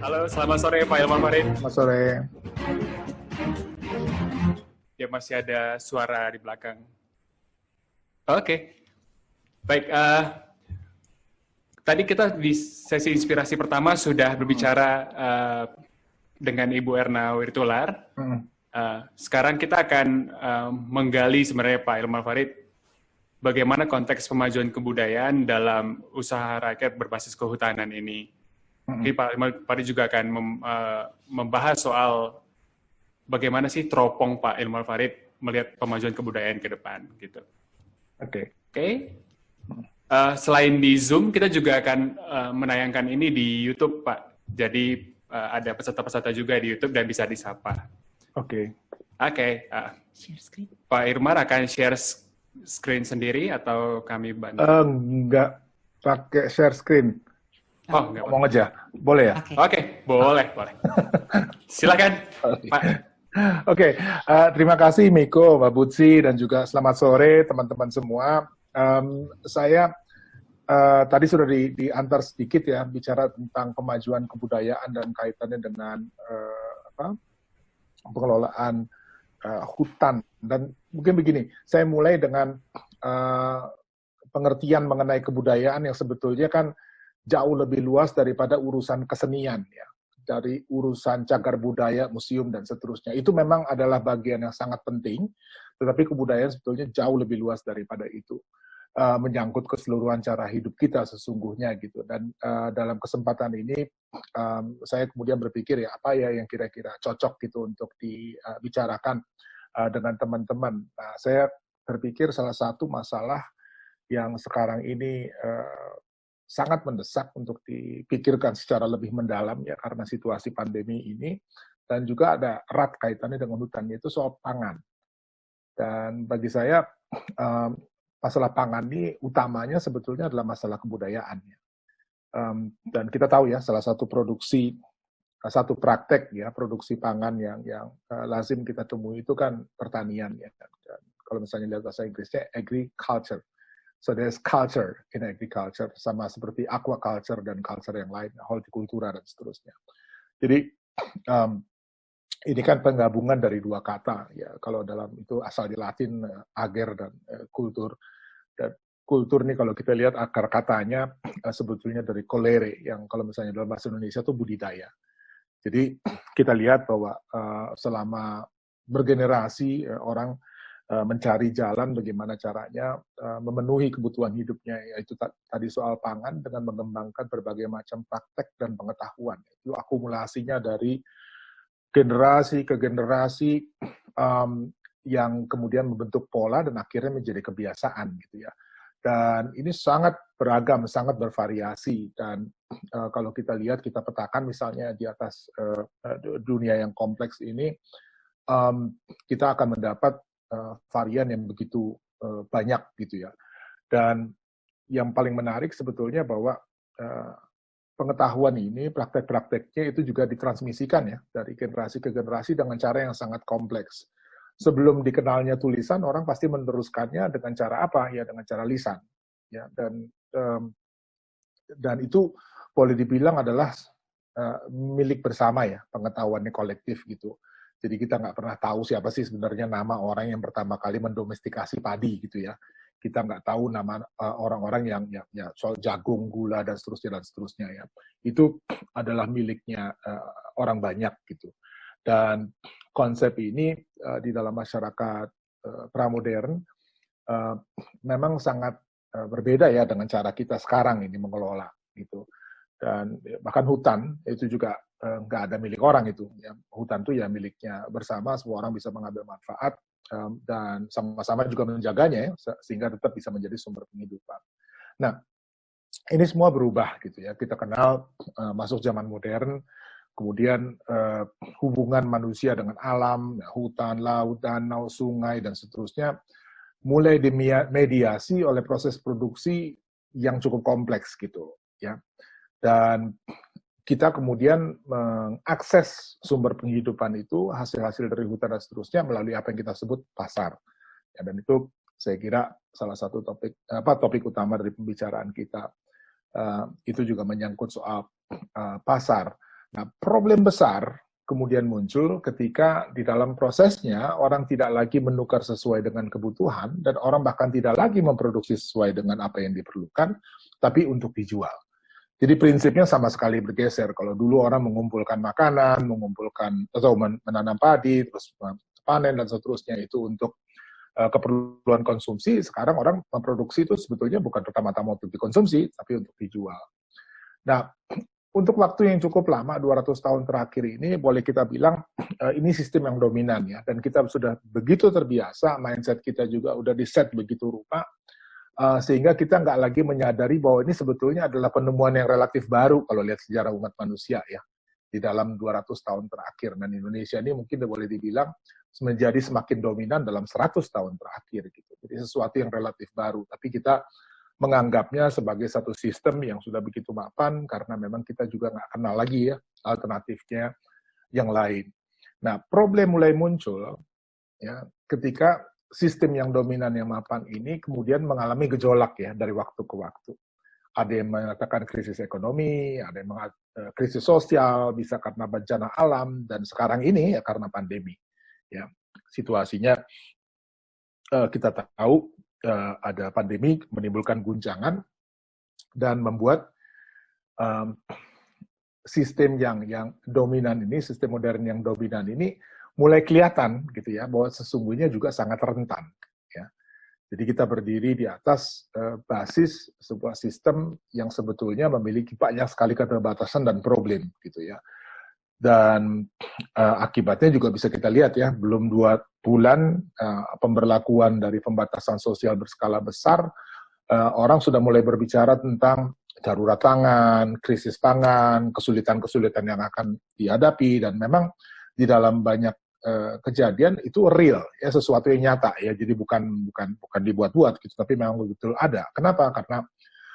Halo, selamat sore Pak Ilman Farid. Selamat sore. Ya, masih ada suara di belakang. Oke. Baik, tadi kita di sesi inspirasi pertama sudah berbicara dengan Ibu Erna Wirtular. Sekarang kita akan menggali sebenarnya Pak Ilman Farid, bagaimana konteks pemajuan kebudayaan dalam usaha rakyat berbasis kehutanan ini. Jadi Pak Ilman Farid juga akan membahas soal bagaimana sih teropong Pak Ilman Farid melihat pemajuan kebudayaan ke depan, gitu. Oke. Selain di Zoom, kita juga akan menayangkan ini di YouTube, Pak. Jadi ada peserta-peserta juga di YouTube dan bisa disapa. Oke. Share screen. Pak Irmar akan share screen sendiri atau kami bantu? Enggak pakai share screen. Oh, enggak. Ngomong aja. Boleh ya? Oke, boleh. Silakan, Pak. Oke, terima kasih Miko, Mbak Butsi, dan juga selamat sore teman-teman semua. Saya tadi sudah diantar sedikit ya, bicara tentang kemajuan kebudayaan dan kaitannya dengan pengelolaan hutan. Dan mungkin begini, saya mulai dengan pengertian mengenai kebudayaan yang sebetulnya kan jauh lebih luas daripada urusan kesenian ya. Dari urusan cagar budaya, museum, dan seterusnya. Itu memang adalah bagian yang sangat penting, tetapi kebudayaan sebetulnya jauh lebih luas daripada itu. Menyangkut keseluruhan cara hidup kita sesungguhnya gitu. Dan dalam kesempatan ini, saya kemudian berpikir ya, apa ya yang kira-kira cocok gitu untuk dibicarakan dengan teman-teman. Nah, saya berpikir salah satu masalah yang sekarang ini sangat mendesak untuk dipikirkan secara lebih mendalam ya karena situasi pandemi ini, dan juga ada erat kaitannya dengan hutan, yaitu soal pangan. Dan bagi saya masalah pangan ini utamanya sebetulnya adalah masalah kebudayaan. Dan kita tahu ya salah satu praktek ya produksi pangan yang lazim kita temui itu kan pertanian ya. Dan kalau misalnya lihat bahasa Inggrisnya agriculture. So there's culture in agriculture, sama seperti aquaculture dan culture yang lain, hortikultura dan seterusnya. Jadi ini kan penggabungan dari dua kata, ya. Kalau dalam itu asal di Latin ager dan kultur. Dan kultur nih kalau kita lihat akar katanya sebetulnya dari colere, yang kalau misalnya dalam bahasa Indonesia itu budidaya. Jadi kita lihat bahwa selama bergenerasi orang mencari jalan bagaimana caranya memenuhi kebutuhan hidupnya, yaitu tadi soal pangan dengan mengembangkan berbagai macam praktek dan pengetahuan. Itu akumulasinya dari generasi ke generasi yang kemudian membentuk pola dan akhirnya menjadi kebiasaan gitu ya. Dan ini sangat beragam, sangat bervariasi, dan kalau kita lihat, kita petakan misalnya di atas dunia yang kompleks ini, kita akan mendapat varian yang begitu banyak gitu ya. Dan yang paling menarik sebetulnya bahwa pengetahuan ini, praktek-prakteknya itu juga ditransmisikan ya dari generasi ke generasi dengan cara yang sangat kompleks. Sebelum dikenalnya tulisan, orang pasti meneruskannya dengan cara apa? Ya dengan cara lisan. Ya, dan itu boleh dibilang adalah milik bersama ya, pengetahuannya kolektif gitu. Jadi kita nggak pernah tahu siapa sih sebenarnya nama orang yang pertama kali mendomestikasi padi gitu ya. Kita nggak tahu nama orang-orang yang ya, soal jagung, gula, dan seterusnya ya. Itu adalah miliknya orang banyak gitu. Dan konsep ini di dalam masyarakat pramodern memang sangat berbeda ya dengan cara kita sekarang ini mengelola gitu. Dan bahkan hutan itu juga nggak ada milik orang itu. Ya. Hutan itu ya miliknya bersama, semua orang bisa mengambil manfaat dan sama-sama juga menjaganya ya, sehingga tetap bisa menjadi sumber penghidupan. Nah, ini semua berubah gitu ya. Kita kenal masuk zaman modern, kemudian hubungan manusia dengan alam, hutan, laut, danau, sungai, dan seterusnya, mulai dimediasi oleh proses produksi yang cukup kompleks gitu ya. Dan kita kemudian mengakses sumber penghidupan itu, hasil-hasil dari hutan dan seterusnya, melalui apa yang kita sebut pasar. Ya, dan itu saya kira salah satu topik utama dari pembicaraan kita. Itu juga menyangkut soal pasar. Nah, problem besar kemudian muncul ketika di dalam prosesnya orang tidak lagi menukar sesuai dengan kebutuhan dan orang bahkan tidak lagi memproduksi sesuai dengan apa yang diperlukan, tapi untuk dijual. Jadi prinsipnya sama sekali bergeser. Kalau dulu orang mengumpulkan makanan, mengumpulkan atau menanam padi, terus panen dan seterusnya itu untuk keperluan konsumsi, sekarang orang memproduksi itu sebetulnya bukan pertama-tama untuk dikonsumsi, tapi untuk dijual. Nah, untuk waktu yang cukup lama, 200 tahun terakhir ini, boleh kita bilang ini sistem yang dominan ya, dan kita sudah begitu terbiasa, mindset kita juga udah di-set begitu rupa, sehingga kita nggak lagi menyadari bahwa ini sebetulnya adalah penemuan yang relatif baru kalau lihat sejarah umat manusia ya, di dalam 200 tahun terakhir. Dan Indonesia ini mungkin boleh dibilang menjadi semakin dominan dalam 100 tahun terakhir gitu. Jadi sesuatu yang relatif baru, tapi kita menganggapnya sebagai satu sistem yang sudah begitu mapan karena memang kita juga nggak kenal lagi ya alternatifnya yang lain. Nah, problem mulai muncul ya ketika sistem yang dominan yang mapan ini kemudian mengalami gejolak ya dari waktu ke waktu. Ada yang mengatakan krisis ekonomi, ada yang krisis sosial, bisa karena bencana alam, dan sekarang ini ya karena pandemi. Ya, situasinya kita tahu ada pandemi menimbulkan guncangan dan membuat sistem yang dominan ini, sistem modern yang dominan ini mulai kelihatan gitu ya bahwa sesungguhnya juga sangat rentan. Ya. Jadi kita berdiri di atas basis sebuah sistem yang sebetulnya memiliki banyak sekali keterbatasan dan problem gitu ya. Dan akibatnya juga bisa kita lihat ya, belum 2 bulan pemberlakuan dari pembatasan sosial berskala besar, orang sudah mulai berbicara tentang darurat pangan, krisis pangan, kesulitan-kesulitan yang akan dihadapi, dan memang di dalam banyak kejadian itu real ya, sesuatu yang nyata ya, jadi bukan dibuat-buat gitu, tapi memang betul ada. Kenapa? Karena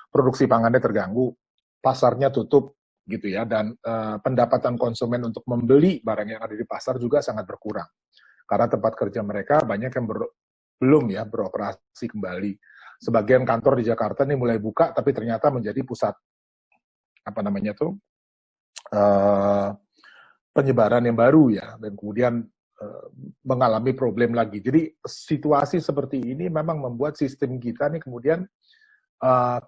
produksi pangannya terganggu, pasarnya tutup gitu ya, dan pendapatan konsumen untuk membeli barang yang ada di pasar juga sangat berkurang karena tempat kerja mereka banyak yang belum ya beroperasi kembali. Sebagian kantor di Jakarta ini mulai buka tapi ternyata menjadi pusat penyebaran yang baru ya, dan kemudian mengalami problem lagi. Jadi situasi seperti ini memang membuat sistem kita nih kemudian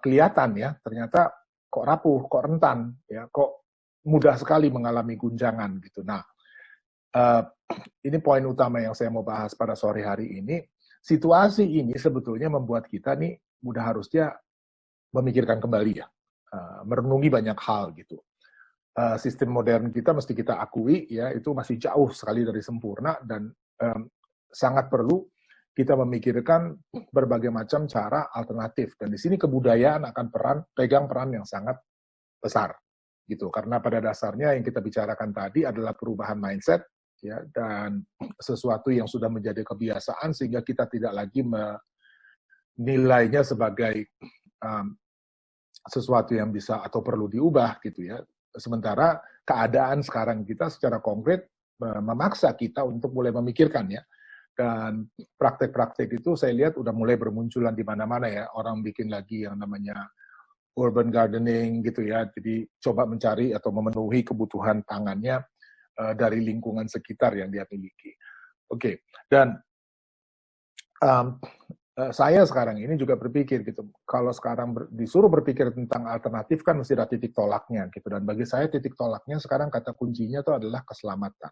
kelihatan ya, ternyata kok rapuh, kok rentan, ya, kok mudah sekali mengalami guncangan gitu. Nah, ini poin utama yang saya mau bahas pada sore hari ini. Situasi ini sebetulnya membuat kita nih harusnya memikirkan kembali ya, merenungi banyak hal gitu. Sistem modern kita mesti kita akui ya, itu masih jauh sekali dari sempurna dan sangat perlu kita memikirkan berbagai macam cara alternatif, dan di sini kebudayaan akan pegang peran yang sangat besar gitu, karena pada dasarnya yang kita bicarakan tadi adalah perubahan mindset ya, dan sesuatu yang sudah menjadi kebiasaan sehingga kita tidak lagi menilainya sebagai sesuatu yang bisa atau perlu diubah gitu ya, sementara keadaan sekarang kita secara konkret memaksa kita untuk mulai memikirkan ya. Dan praktek-praktek itu saya lihat udah mulai bermunculan di mana-mana ya. Orang bikin lagi yang namanya urban gardening gitu ya. Jadi coba mencari atau memenuhi kebutuhan pangannya dari lingkungan sekitar yang dia miliki. Oke. Dan saya sekarang ini juga berpikir gitu. Kalau sekarang disuruh berpikir tentang alternatif kan mesti ada titik tolaknya gitu. Dan bagi saya titik tolaknya sekarang kata kuncinya itu adalah keselamatan.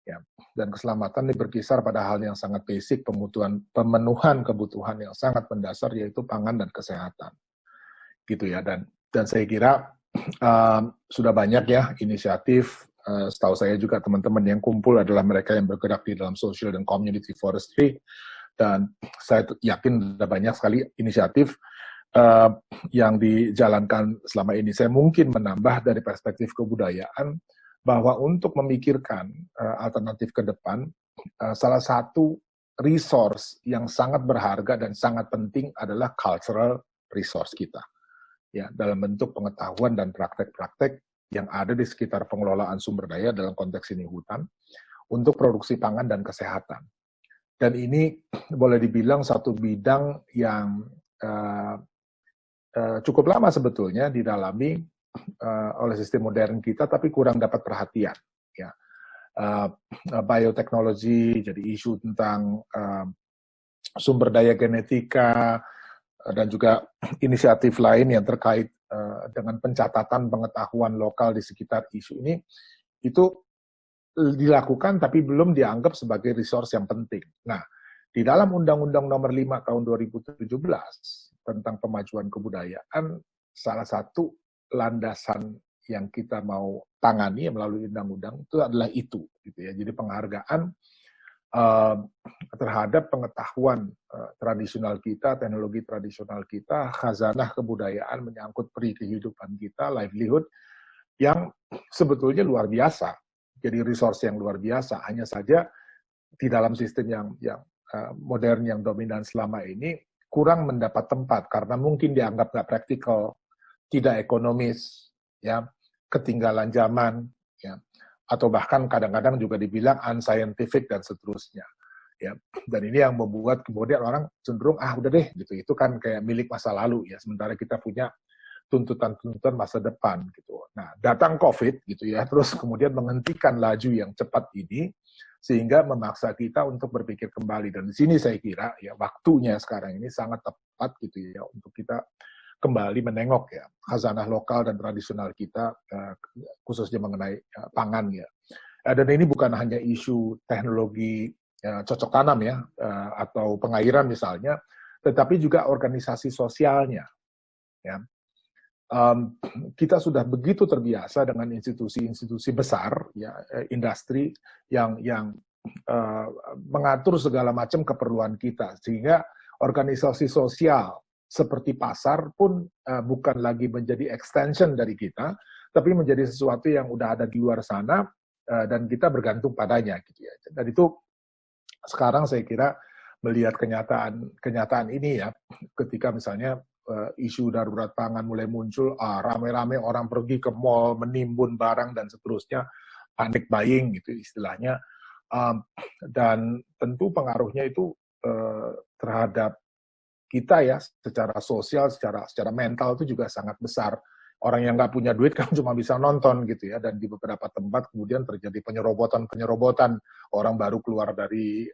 Ya, dan keselamatan ini berkisar pada hal yang sangat basic, pemenuhan kebutuhan yang sangat mendasar, yaitu pangan dan kesehatan, gitu ya. Dan saya kira sudah banyak ya inisiatif. Setahu saya juga teman-teman yang kumpul adalah mereka yang bergerak di dalam social dan community forestry, dan saya yakin ada banyak sekali inisiatif yang dijalankan selama ini. Saya mungkin menambah dari perspektif kebudayaan, bahwa untuk memikirkan alternatif ke depan, salah satu resource yang sangat berharga dan sangat penting adalah cultural resource kita. Ya, dalam bentuk pengetahuan dan praktek-praktek yang ada di sekitar pengelolaan sumber daya, dalam konteks ini hutan, untuk produksi pangan dan kesehatan. Dan ini boleh dibilang satu bidang yang cukup lama sebetulnya didalami oleh sistem modern kita, tapi kurang dapat perhatian. Ya, bioteknologi jadi isu tentang sumber daya genetika dan juga inisiatif lain yang terkait dengan pencatatan pengetahuan lokal di sekitar isu ini itu dilakukan tapi belum dianggap sebagai resource yang penting. Nah, di dalam Undang-Undang Nomor 5 Tahun 2017 tentang pemajuan kebudayaan, salah satu landasan yang kita mau tangani melalui undang-undang itu adalah itu, gitu ya. Jadi penghargaan terhadap pengetahuan tradisional kita, teknologi tradisional kita, khazanah kebudayaan menyangkut peri kehidupan kita, livelihood, yang sebetulnya luar biasa. Jadi resource yang luar biasa. Hanya saja di dalam sistem yang modern, yang dominan selama ini, kurang mendapat tempat karena mungkin dianggap nggak praktikal, tidak ekonomis, ya, ketinggalan zaman, ya, atau bahkan kadang-kadang juga dibilang unscientific dan seterusnya. Ya, dan ini yang membuat kemudian orang cenderung udah deh gitu. Itu kan kayak milik masa lalu ya. Sementara kita punya tuntutan-tuntutan masa depan gitu. Nah, datang COVID gitu ya, terus kemudian menghentikan laju yang cepat ini sehingga memaksa kita untuk berpikir kembali. Dan di sini saya kira ya waktunya sekarang ini sangat tepat gitu ya untuk kita kembali menengok ya khazanah lokal dan tradisional kita, khususnya mengenai pangan ya. Dan ini bukan hanya isu teknologi cocok tanam ya, atau pengairan misalnya, tetapi juga organisasi sosialnya. Ya. Kita sudah begitu terbiasa dengan institusi-institusi besar, ya, industri yang mengatur segala macam keperluan kita, sehingga organisasi sosial seperti pasar pun bukan lagi menjadi extension dari kita, tapi menjadi sesuatu yang udah ada di luar sana dan kita bergantung padanya gitu ya. Dan itu sekarang saya kira melihat kenyataan ini ya, ketika misalnya isu darurat pangan mulai muncul, rame-rame orang pergi ke mall menimbun barang dan seterusnya, panic buying gitu istilahnya, dan tentu pengaruhnya itu terhadap kita ya, secara sosial, secara mental itu juga sangat besar. Orang yang nggak punya duit kan cuma bisa nonton gitu ya, dan di beberapa tempat kemudian terjadi penyerobotan, orang baru keluar dari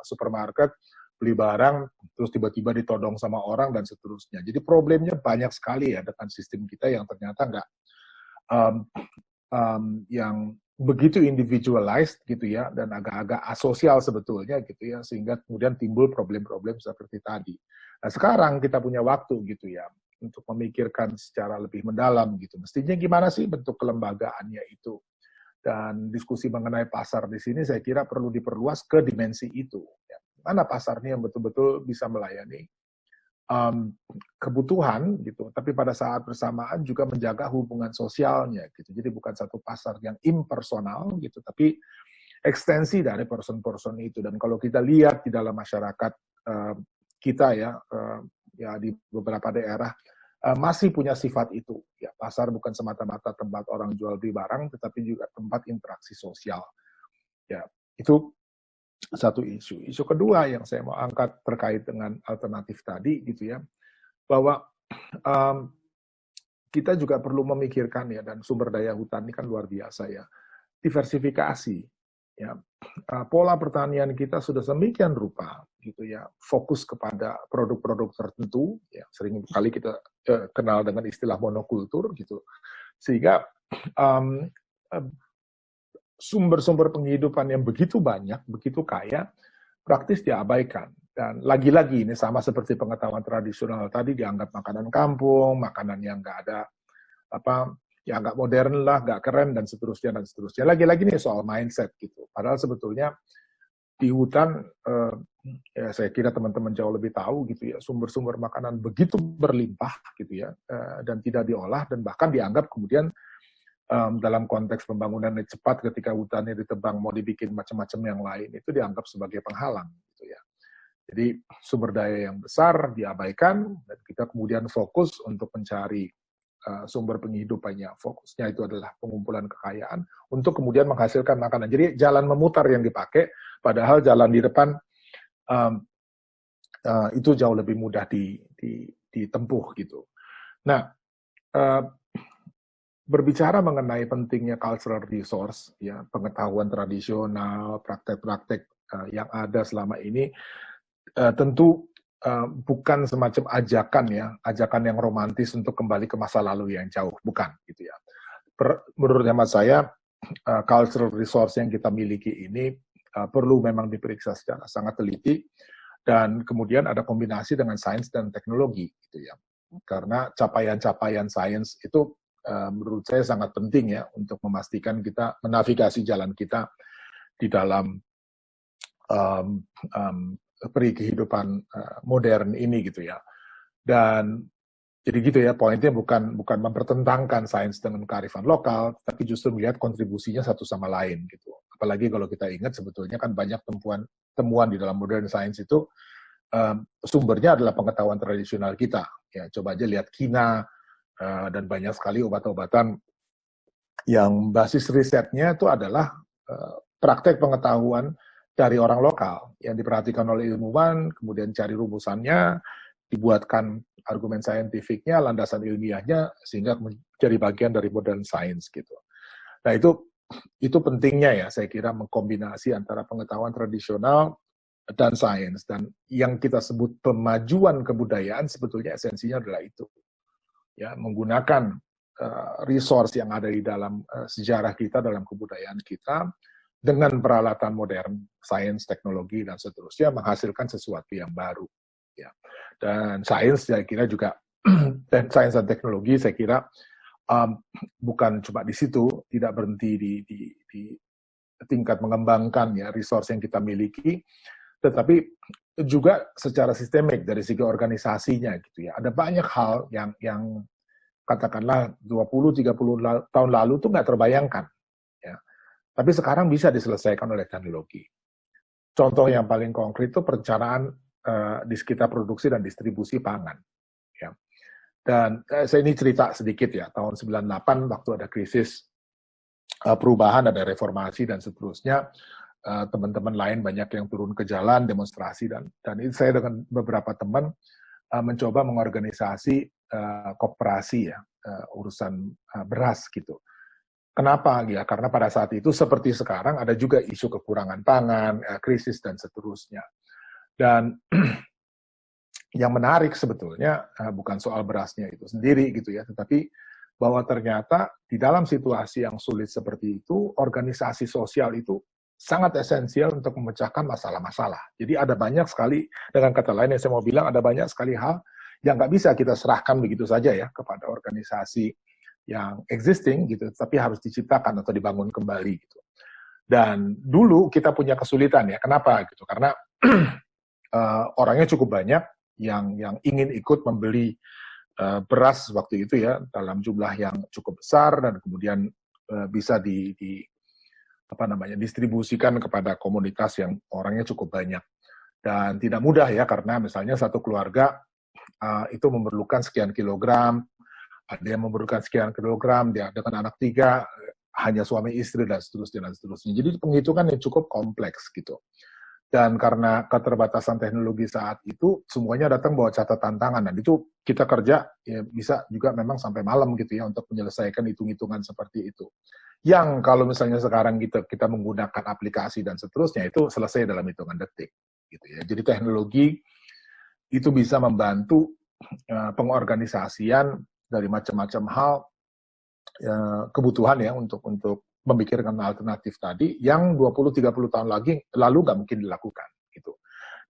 supermarket, beli barang, terus tiba-tiba ditodong sama orang dan seterusnya. Jadi problemnya banyak sekali ya dengan sistem kita yang ternyata nggak yang begitu individualized gitu ya, dan agak-agak asosial sebetulnya gitu ya, sehingga kemudian timbul problem-problem seperti tadi. Nah sekarang kita punya waktu gitu ya, untuk memikirkan secara lebih mendalam gitu. Mestinya gimana sih bentuk kelembagaannya itu? Dan diskusi mengenai pasar di sini saya kira perlu diperluas ke dimensi itu. Ya. Mana pasarnya yang betul-betul bisa melayani kebutuhan gitu, tapi pada saat bersamaan juga menjaga hubungan sosialnya gitu. Jadi bukan satu pasar yang impersonal gitu, tapi ekstensi dari person-person itu. Dan kalau kita lihat di dalam masyarakat kita ya, ya di beberapa daerah masih punya sifat itu. Ya, pasar bukan semata-mata tempat orang jual beli barang, tetapi juga tempat interaksi sosial. Ya, itu satu isu. Isu kedua yang saya mau angkat terkait dengan alternatif tadi gitu ya, bahwa kita juga perlu memikirkan ya, dan sumber daya hutan ini kan luar biasa ya, diversifikasi ya. Pola pertanian kita sudah sedemikian rupa gitu ya, fokus kepada produk-produk tertentu ya, sering kali kita kenal dengan istilah monokultur gitu, sehingga sumber-sumber penghidupan yang begitu banyak, begitu kaya, praktis diabaikan. Dan lagi-lagi ini sama seperti pengetahuan tradisional tadi, dianggap makanan kampung, makanan yang nggak ada ya nggak modern lah, nggak keren dan seterusnya dan seterusnya. Lagi-lagi nih soal mindset gitu. Padahal sebetulnya di hutan, ya saya kira teman-teman jauh lebih tahu gitu ya, sumber-sumber makanan begitu berlimpah gitu ya, dan tidak diolah, dan bahkan dianggap kemudian dalam konteks pembangunan yang cepat, ketika hutannya ditebang mau dibikin macam-macam yang lain, itu dianggap sebagai penghalang gitu ya. Jadi sumber daya yang besar diabaikan, dan kita kemudian fokus untuk mencari sumber penghidupannya. Fokusnya itu adalah pengumpulan kekayaan untuk kemudian menghasilkan makanan. Jadi jalan memutar yang dipakai, padahal jalan di depan itu jauh lebih mudah ditempuh gitu. Nah, berbicara mengenai pentingnya cultural resource, ya pengetahuan tradisional, praktek-praktek yang ada selama ini, tentu bukan semacam ajakan yang romantis untuk kembali ke masa lalu yang jauh, bukan, gitu ya. Menurut hemat saya, cultural resource yang kita miliki ini perlu memang diperiksa secara sangat teliti, dan kemudian ada kombinasi dengan sains dan teknologi, gitu ya. Karena capaian-capaian sains itu menurut saya sangat penting ya untuk memastikan kita menavigasi jalan kita di dalam peri kehidupan modern ini gitu ya. Dan jadi gitu ya, poinnya bukan mempertentangkan sains dengan kearifan lokal, tapi justru melihat kontribusinya satu sama lain gitu. Apalagi kalau kita ingat sebetulnya kan banyak temuan di dalam modern science itu sumbernya adalah pengetahuan tradisional kita. Ya, coba aja lihat kina, dan banyak sekali obat-obatan yang basis risetnya itu adalah praktek pengetahuan dari orang lokal yang diperhatikan oleh ilmuwan, kemudian cari rumusannya, dibuatkan argumen saintifiknya, landasan ilmiahnya, sehingga menjadi bagian dari modern science gitu. Nah itu pentingnya ya, saya kira mengkombinasi antara pengetahuan tradisional dan sains, dan yang kita sebut pemajuan kebudayaan sebetulnya esensinya adalah itu. Ya, menggunakan resource yang ada di dalam sejarah kita, dalam kebudayaan kita, dengan peralatan modern, sains, teknologi, dan seterusnya, menghasilkan sesuatu yang baru. Ya. Dan sains, saya kira juga, dan sains dan teknologi, saya kira, bukan cuma di situ, tidak berhenti di tingkat mengembangkan ya resource yang kita miliki, tetapi juga secara sistemik dari segi organisasinya gitu ya. Ada banyak hal yang katakanlah 20-30 tahun lalu tuh nggak terbayangkan. Ya. Tapi sekarang bisa diselesaikan oleh teknologi. Contoh yang paling konkret itu perencanaan di sekitar produksi dan distribusi pangan. Ya. Dan saya ini cerita sedikit ya, tahun 98 waktu ada krisis perubahan, ada reformasi dan seterusnya, teman-teman lain banyak yang turun ke jalan, demonstrasi, dan itu saya dengan beberapa teman mencoba mengorganisasi koperasi ya, urusan beras gitu. Kenapa? Ya, karena pada saat itu seperti sekarang ada juga isu kekurangan pangan, krisis dan seterusnya. Dan yang menarik sebetulnya bukan soal berasnya itu sendiri gitu ya, tetapi bahwa ternyata di dalam situasi yang sulit seperti itu, organisasi sosial itu sangat esensial untuk memecahkan masalah-masalah. Jadi ada banyak sekali, dengan kata lain yang saya mau bilang, ada banyak sekali hal yang nggak bisa kita serahkan begitu saja ya kepada organisasi yang existing gitu, tapi harus diciptakan atau dibangun kembali gitu. Dan dulu kita punya kesulitan ya, kenapa gitu? Karena orangnya cukup banyak yang ingin ikut membeli beras waktu itu ya dalam jumlah yang cukup besar, dan kemudian bisa distribusikan kepada komunitas yang orangnya cukup banyak. Dan tidak mudah ya, karena misalnya satu keluarga itu memerlukan sekian kilogram, ada yang memerlukan sekian kilogram, dia dengan anak 3, hanya suami istri, dan seterusnya. Jadi penghitungan yang cukup kompleks gitu. Dan karena keterbatasan teknologi saat itu, semuanya datang bawa catatan tangan, dan itu kita kerja ya bisa juga memang sampai malam gitu ya untuk menyelesaikan hitung-hitungan seperti itu. Yang kalau misalnya sekarang kita menggunakan aplikasi dan seterusnya, itu selesai dalam hitungan detik gitu ya. Jadi teknologi itu bisa membantu pengorganisasian dari macam-macam hal, kebutuhan ya untuk memikirkan alternatif tadi yang 20-30 tahun lalu nggak mungkin dilakukan gitu.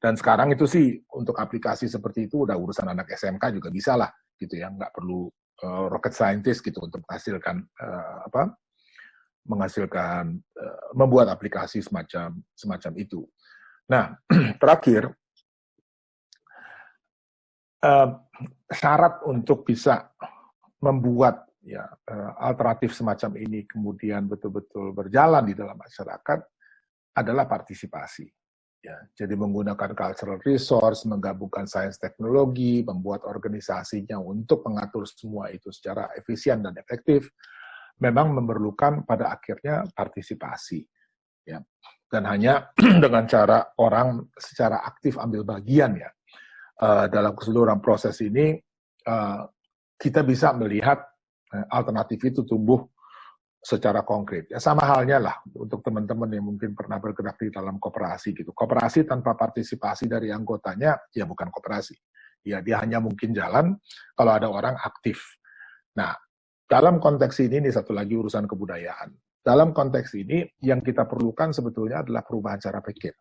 Dan sekarang itu sih untuk aplikasi seperti itu udah urusan anak SMK juga bisa lah gitu ya, nggak perlu rocket scientist gitu untuk menghasilkan membuat aplikasi semacam itu. Nah, terakhir syarat untuk bisa membuat ya alternatif semacam ini kemudian betul-betul berjalan di dalam masyarakat adalah partisipasi. Ya, jadi menggunakan cultural resource, menggabungkan sains teknologi, membuat organisasinya untuk mengatur semua itu secara efisien dan efektif, memang memerlukan pada akhirnya partisipasi. Ya. Dan hanya dengan cara orang secara aktif ambil bagian ya dalam keseluruhan proses ini, kita bisa melihat alternatif itu tumbuh secara konkret. Ya, sama halnya lah untuk teman-teman yang mungkin pernah bergerak di dalam koperasi gitu. Koperasi tanpa partisipasi dari anggotanya ya bukan koperasi. Ya dia hanya mungkin jalan kalau ada orang aktif. Nah, dalam konteks ini satu lagi urusan kebudayaan. Dalam konteks ini yang kita perlukan sebetulnya adalah perubahan cara pikir.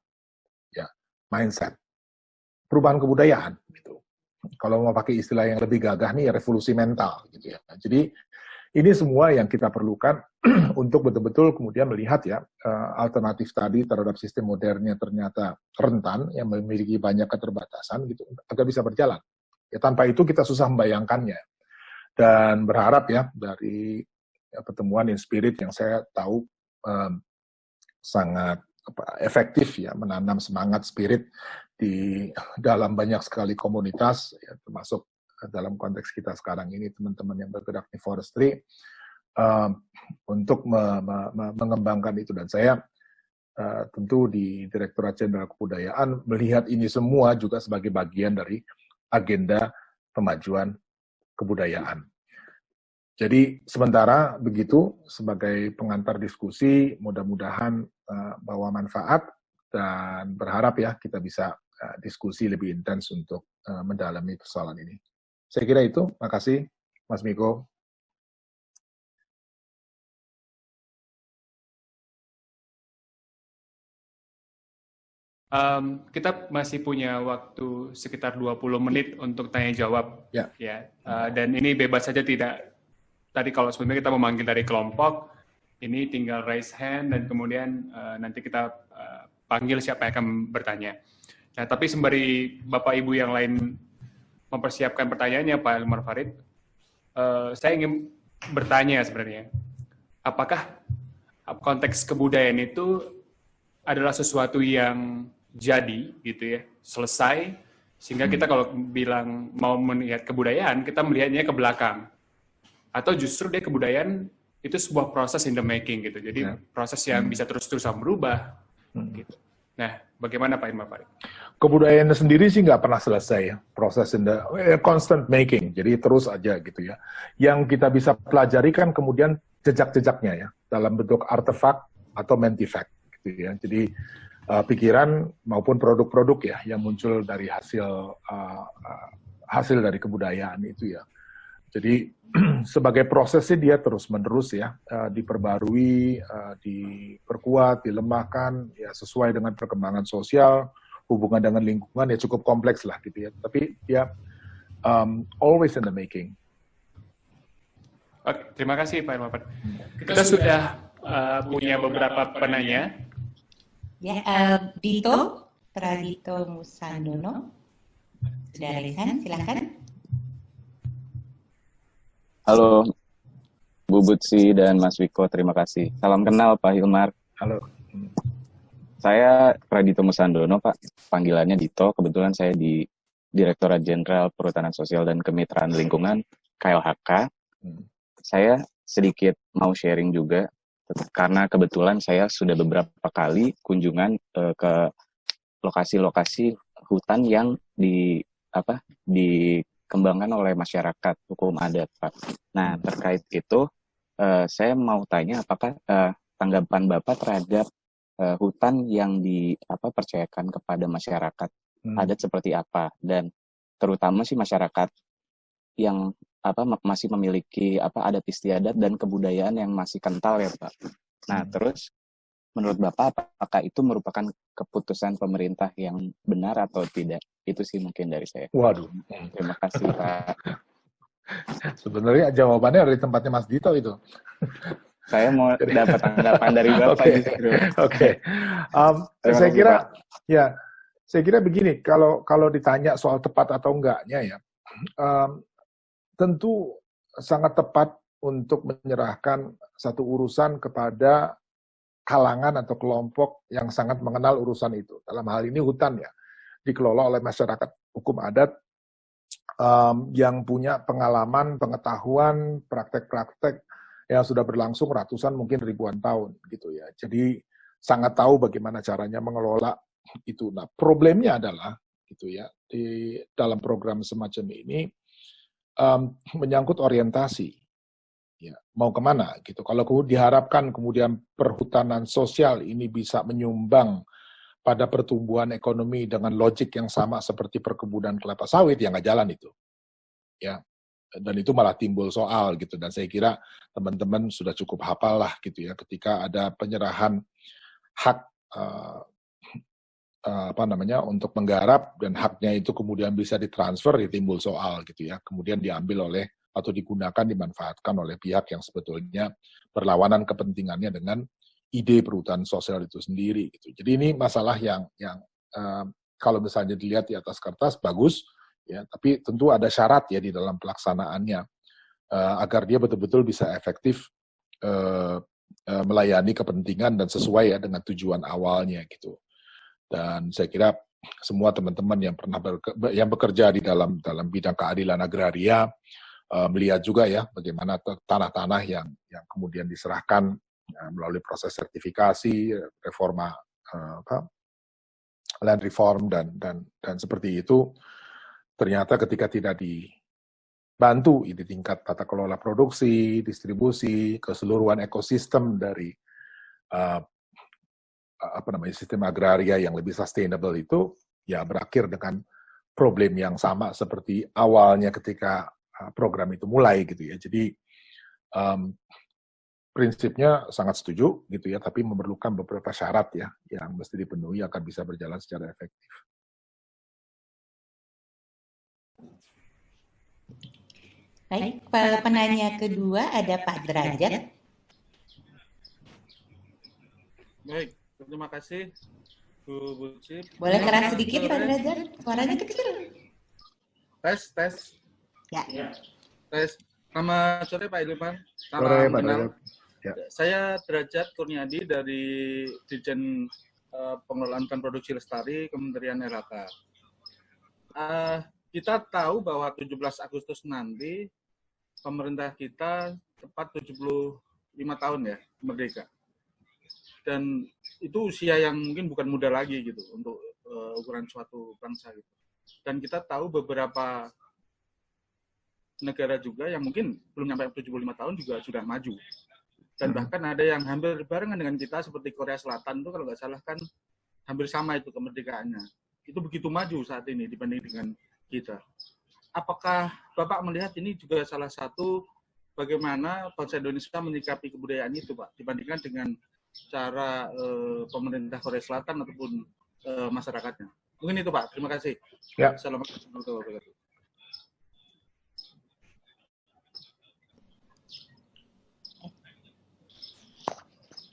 Ya, mindset. Perubahan kebudayaan gitu. Kalau mau pakai istilah yang lebih gagah nih, revolusi mental gitu ya. Jadi ini semua yang kita perlukan untuk betul-betul kemudian melihat ya alternatif tadi terhadap sistem modernnya ternyata rentan, yang memiliki banyak keterbatasan gitu, agar bisa berjalan. Ya, tanpa itu kita susah membayangkannya. Dan berharap ya dari pertemuan in spirit yang saya tahu sangat efektif ya menanam semangat spirit di dalam banyak sekali komunitas ya, termasuk dalam konteks kita sekarang ini teman-teman yang bergerak di forestry untuk mengembangkan itu. Dan saya tentu di Direktorat Jenderal Kebudayaan melihat ini semua juga sebagai bagian dari agenda pemajuan kebudayaan. Jadi sementara begitu sebagai pengantar diskusi, mudah-mudahan bawa manfaat dan berharap ya kita bisa diskusi lebih intens untuk mendalami persoalan ini. Saya kira itu. Makasih, Mas Miko. Kita masih punya waktu sekitar 20 menit untuk tanya jawab. Ya. Dan ini bebas saja, tidak. Tadi kalau sebelumnya kita memanggil dari kelompok, ini tinggal raise hand dan kemudian nanti kita panggil siapa yang akan bertanya. Nah, tapi sembari Bapak Ibu yang lain mempersiapkan pertanyaannya, Pak Hilmar Farid, saya ingin bertanya sebenarnya, apakah konteks kebudayaan itu adalah sesuatu yang jadi, gitu ya, selesai, sehingga kita kalau bilang mau melihat kebudayaan, kita melihatnya ke belakang. Atau justru dia kebudayaan itu sebuah proses in the making, gitu. Jadi proses yang bisa terus-terusan berubah. Gitu. Nah, bagaimana Pak Hilmar Farid? Kebudayaan sendiri sih nggak pernah selesai ya, proses in the constant making, jadi terus aja gitu ya. Yang kita bisa pelajari kan kemudian jejak-jejaknya ya, dalam bentuk artefak atau mentifact gitu ya. Jadi pikiran maupun produk-produk ya yang muncul dari hasil dari kebudayaan itu ya. Jadi sebagai prosesnya dia terus-menerus ya, diperbarui, diperkuat, dilemahkan ya sesuai dengan perkembangan sosial, hubungan dengan lingkungan ya cukup kompleks lah gitu ya. Tapi ya always in the making. Oke, terima kasih Pak Hilmar Farid. Kita sudah punya beberapa penanya. Ya, Dito Pradito Musandono sudah resign, silakan. Halo, Bu Butsi dan Mas Wiko, terima kasih. Salam kenal Pak Hilmar. Halo. Saya Pradito Musandono, Pak. Panggilannya Dito. Kebetulan saya di Direktorat Jenderal Perhutanan Sosial dan Kemitraan Lingkungan, KLHK. Saya sedikit mau sharing juga, karena kebetulan saya sudah beberapa kali kunjungan ke lokasi-lokasi hutan yang dikembangkan oleh masyarakat hukum adat, Pak. Nah, terkait itu, saya mau tanya apakah tanggapan Bapak terhadap hutan yang dipercayakan kepada masyarakat adat seperti apa, dan terutama sih masyarakat yang masih memiliki adat istiadat dan kebudayaan yang masih kental ya Pak. Nah, terus menurut Bapak apakah itu merupakan keputusan pemerintah yang benar atau tidak? Itu sih mungkin dari saya. Waduh. Terima kasih Pak. Sebenarnya jawabannya dari tempatnya Mas Dito itu. Saya mau dapat tanggapan dari Bapak justru. Oke. Saya kira begini, kalau ditanya soal tepat atau enggaknya ya, tentu sangat tepat untuk menyerahkan satu urusan kepada kalangan atau kelompok yang sangat mengenal urusan itu. Dalam hal ini hutan ya, dikelola oleh masyarakat hukum adat yang punya pengalaman, pengetahuan, praktek-praktek yang sudah berlangsung ratusan mungkin ribuan tahun gitu ya. Jadi sangat tahu bagaimana caranya mengelola itu. Nah, problemnya adalah gitu ya, di dalam program semacam ini menyangkut orientasi. ya mau kemana gitu. Kalau diharapkan kemudian perhutanan sosial ini bisa menyumbang pada pertumbuhan ekonomi dengan logik yang sama seperti perkebunan kelapa sawit, ya nggak jalan itu. Ya, dan itu malah timbul soal gitu. Dan saya kira teman-teman sudah cukup hafal lah gitu ya, ketika ada penyerahan hak untuk menggarap dan haknya itu kemudian bisa ditransfer, ya timbul soal gitu ya. Kemudian diambil oleh atau digunakan, dimanfaatkan oleh pihak yang sebetulnya berlawanan kepentingannya dengan ide perhutanan sosial itu sendiri gitu. Jadi ini masalah yang kalau misalnya dilihat di atas kertas bagus ya, tapi tentu ada syarat ya di dalam pelaksanaannya agar dia betul-betul bisa efektif melayani kepentingan dan sesuai ya dengan tujuan awalnya gitu. Dan saya kira semua teman-teman yang pernah yang bekerja di dalam bidang keadilan agraria melihat juga ya bagaimana tanah-tanah yang kemudian diserahkan melalui proses sertifikasi, reforma land reform dan seperti itu, ternyata ketika tidak dibantu di tingkat tata kelola produksi, distribusi, keseluruhan ekosistem dari sistem agraria yang lebih sustainable itu, ya berakhir dengan problem yang sama seperti awalnya ketika program itu mulai gitu ya. Jadi prinsipnya sangat setuju gitu ya, tapi memerlukan beberapa syarat ya yang mesti dipenuhi agar bisa berjalan secara efektif. Baik, penanya kedua ada Pak Derajat. Baik, terima kasih Bu Bucip. Boleh keras sedikit Pak Derajat, suaranya kecil. Tes. Ya. Tes. Selamat sore Pak Ilman. Sore Pak Derajat. Ya. Saya Derajat Kurniadi dari Dirjen Pengelolaan Hutan Produksi Lestari Kementerian LHK. Kita tahu bahwa 17 Agustus nanti pemerintah kita tepat 75 tahun ya merdeka. Dan itu usia yang mungkin bukan muda lagi gitu untuk ukuran suatu bangsa gitu. Dan kita tahu beberapa negara juga yang mungkin belum sampai 75 tahun juga sudah maju. Dan bahkan ada yang hampir barengan dengan kita seperti Korea Selatan itu kalau nggak salah kan hampir sama itu kemerdekaannya. Itu begitu maju saat ini dibanding dengan kita. Apakah Bapak melihat ini juga salah satu bagaimana bangsa Indonesia menyikapi kebudayaan itu Pak dibandingkan dengan cara pemerintah Korea Selatan ataupun masyarakatnya? Mungkin itu Pak. Terima kasih. Ya. Assalamualaikum warahmatullahi wabarakatuh.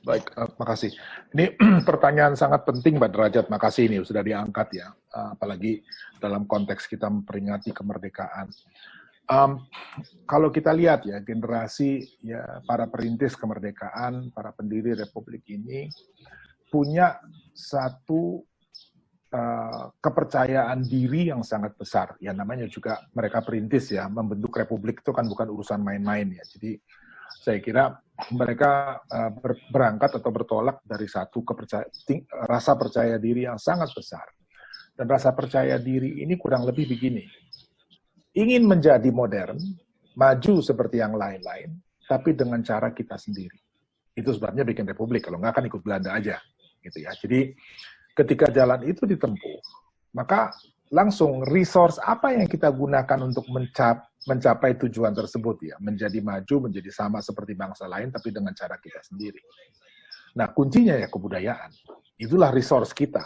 Baik, makasih. Ini pertanyaan sangat penting, Mbak Derajat. Makasih ini sudah diangkat ya, apalagi dalam konteks kita memperingati kemerdekaan. Kalau kita lihat ya, generasi ya para perintis kemerdekaan, para pendiri Republik ini punya satu kepercayaan diri yang sangat besar. Ya namanya juga mereka perintis ya, membentuk Republik itu kan bukan urusan main-main ya. Jadi saya kira mereka berangkat atau bertolak dari satu rasa percaya diri yang sangat besar. Dan rasa percaya diri ini kurang lebih begini. Ingin menjadi modern, maju seperti yang lain-lain, tapi dengan cara kita sendiri. Itu sebabnya bikin Republik, kalau nggak kan ikut Belanda aja. Gitu ya. Jadi ketika jalan itu ditempuh, maka langsung resource apa yang kita gunakan untuk mencapai tujuan tersebut ya, menjadi maju, menjadi sama seperti bangsa lain, tapi dengan cara kita sendiri. Nah, kuncinya ya kebudayaan. Itulah resource kita.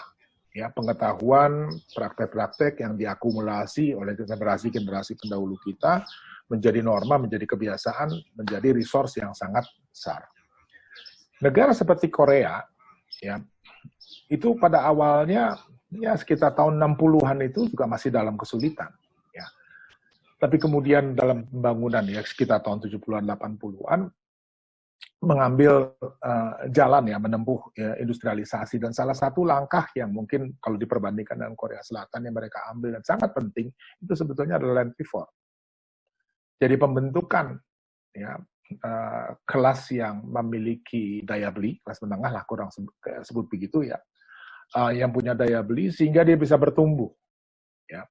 Ya, pengetahuan, praktek-praktek yang diakumulasi oleh generasi-generasi pendahulu kita menjadi norma, menjadi kebiasaan, menjadi resource yang sangat besar. Negara seperti Korea, ya, itu pada awalnya ya sekitar tahun 60-an itu juga masih dalam kesulitan. Ya. Tapi kemudian dalam pembangunan ya sekitar tahun 70-an, 80-an, mengambil jalan ya, menempuh ya, industrialisasi. Dan salah satu langkah yang mungkin kalau diperbandingkan dengan Korea Selatan yang mereka ambil dan sangat penting, itu sebetulnya adalah land reform. Jadi pembentukan ya, kelas yang memiliki daya beli, kelas menengah lah kurang sebut begitu ya, yang punya daya beli sehingga dia bisa bertumbuh. Ya.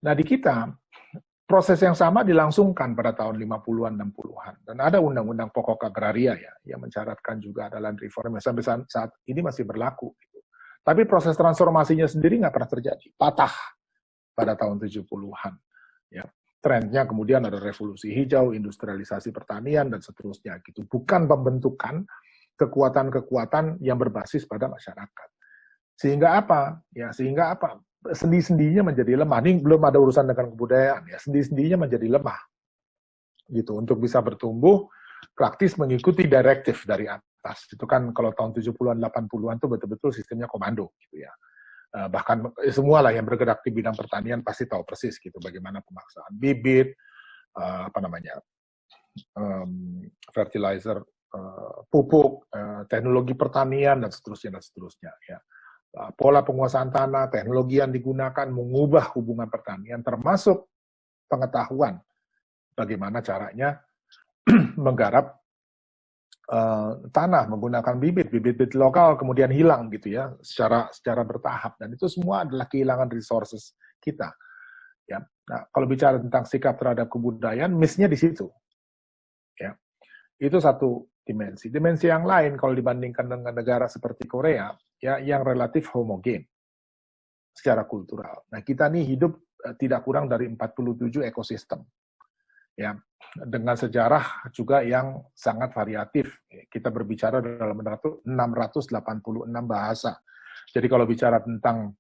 Nah di kita proses yang sama dilangsungkan pada tahun 50-an, 60-an. Dan ada undang-undang pokok agraria ya, yang mencaratkan juga ada land reform yang sampai saat ini masih berlaku. Gitu. Tapi proses transformasinya sendiri nggak pernah terjadi. Patah pada tahun 70-an. Ya. Trennya kemudian ada revolusi hijau, industrialisasi pertanian, dan seterusnya. Gitu. Bukan pembentukan kekuatan-kekuatan yang berbasis pada masyarakat. Sehingga apa? Ya, sehingga apa? Sendi-sendinya menjadi lemah. Ini belum ada urusan dengan kebudayaan ya. Sendi-sendinya menjadi lemah. Gitu untuk bisa bertumbuh praktis mengikuti direktif dari atas. Itu kan kalau tahun 70-an 80-an itu betul-betul sistemnya komando gitu ya. Bahkan semualah yang bergerak di bidang pertanian pasti tahu persis gitu bagaimana pemaksaan bibit, fertilizer, pupuk, teknologi pertanian dan seterusnya ya. Pola penguasaan tanah, teknologi yang digunakan mengubah hubungan pertanian, termasuk pengetahuan bagaimana caranya menggarap tanah menggunakan bibit lokal kemudian hilang gitu ya secara bertahap, dan itu semua adalah kehilangan resources kita. Ya, nah, kalau bicara tentang sikap terhadap kebudayaan, miss-nya di situ. Ya, itu satu dimensi. Dimensi yang lain kalau dibandingkan dengan negara seperti Korea, ya yang relatif homogen secara kultural. Nah, kita nih hidup tidak kurang dari 47 ekosistem. Ya, dengan sejarah juga yang sangat variatif. Kita berbicara dalam 686 bahasa. Jadi kalau bicara tentang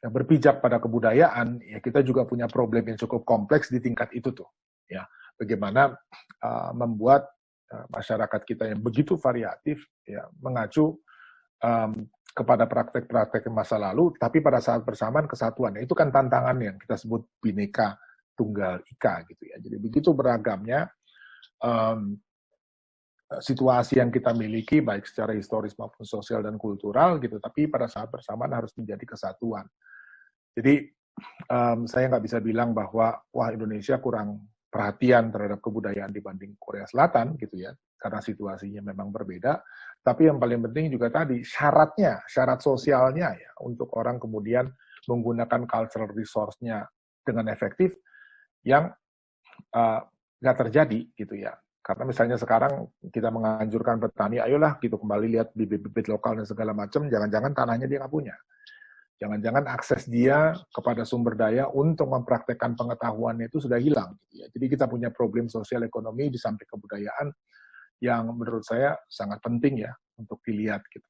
berpijak pada kebudayaan, ya kita juga punya problem yang cukup kompleks di tingkat itu tuh. Ya, bagaimana membuat masyarakat kita yang begitu variatif ya mengacu kepada praktek-praktek masa lalu, tapi pada saat bersamaan kesatuan. Itu kan tantangan yang kita sebut Bhinneka Tunggal Ika gitu ya. Jadi begitu beragamnya situasi yang kita miliki baik secara historis maupun sosial dan kultural gitu, tapi pada saat bersamaan harus menjadi kesatuan. Jadi saya nggak bisa bilang bahwa wah Indonesia kurang perhatian terhadap kebudayaan dibanding Korea Selatan gitu ya, karena situasinya memang berbeda. Tapi yang paling penting juga tadi syarat sosialnya ya untuk orang kemudian menggunakan cultural resource-nya dengan efektif yang nggak terjadi gitu ya. Karena misalnya sekarang kita menganjurkan petani, ayolah gitu kembali lihat bibit-bibit lokal dan segala macam, jangan-jangan tanahnya dia nggak punya. Jangan-jangan akses dia kepada sumber daya untuk mempraktekkan pengetahuannya itu sudah hilang. Gitu ya. Jadi kita punya problem sosial ekonomi di samping kebudayaan yang menurut saya sangat penting ya untuk dilihat gitu.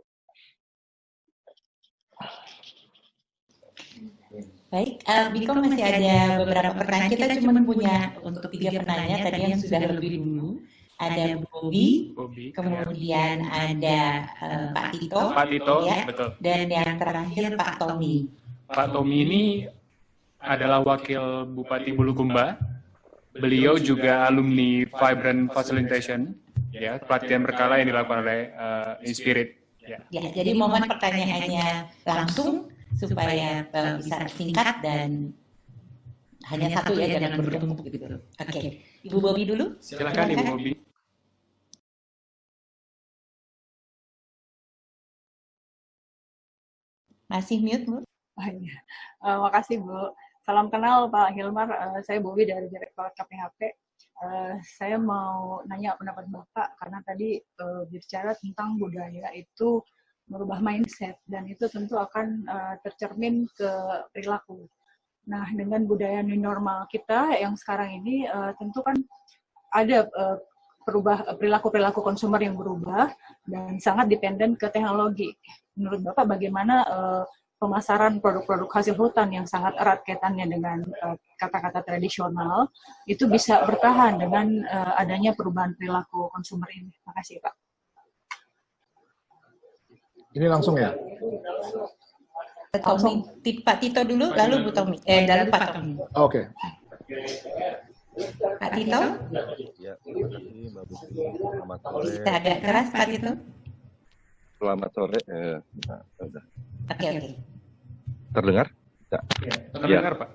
Baik, Biko masih ada beberapa pertanyaan. Kita cuma punya untuk 3 penanya tadi yang sudah lebih dulu. Ada Bobby, kemudian ada Pak Tito, ya, betul. Dan yang terakhir Pak Tommy. Pak Tommy ini adalah wakil Bupati Bulukumba. Beliau juga alumni Vibrant Facilitation, ya, pelatihan berkala yang dilakukan oleh Inspirit. Ya, jadi mohon pertanyaannya langsung supaya bisa singkat dan hanya satu ya, jangan bertumpuk gitu. Oke, Ibu Bobby dulu. Silakan Ibu Bobby. Masih mute, Bu? Oh, iya. Makasih, Bu. Salam kenal, Pak Hilmar. Saya Bobi dari Direktorat KPHP. Saya mau nanya pendapat Bapak, karena tadi bicara tentang budaya itu merubah mindset, dan itu tentu akan tercermin ke perilaku. Nah, dengan budaya new normal kita yang sekarang ini, tentu kan ada perilaku-perilaku konsumer yang berubah, dan sangat dependen ke teknologi. Menurut Bapak bagaimana pemasaran produk-produk hasil hutan yang sangat erat kaitannya dengan kata-kata tradisional itu bisa bertahan dengan adanya perubahan perilaku konsumer ini? Terima kasih, Pak. Ini langsung ya? Pak Tito dulu, lalu Bu Tommy. Lalu Pak Tommy. Oke. Pak Tito? Ya, terima kasih Mbak Buki. Selamat sore. Bisa agak keras Pak Tito? Selamat sore. Oke. Terdengar? Ya. Terdengar, Pak.